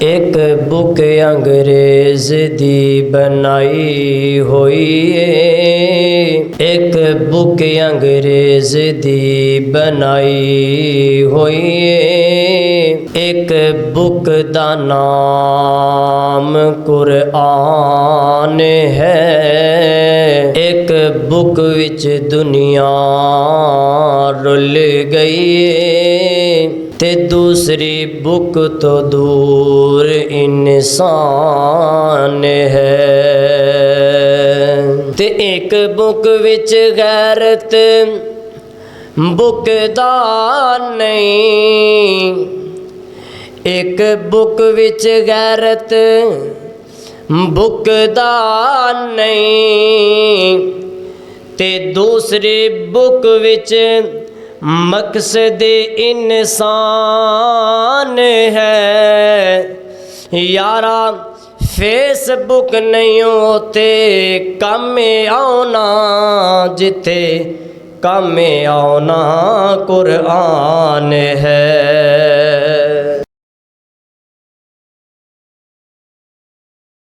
एक बुक अंग्रेज दी बनाई हुई है, एक बुक अंग्रेज दी बनाई हुई है, एक बुक दा नाम कुरआन है, एक बुक विच दुनिया रुल गई है, ते दूसरी बुक तो दूर इंसान है। ते एक बुक विच गैरत बुक दा नहीं, एक बुक विच गैरत बुक दा नहीं, ते दूसरी बुक विच मकसद इंसान है। यारा फेसबुक नहीं होते कम आना, जिथे कम आना कुरआन है।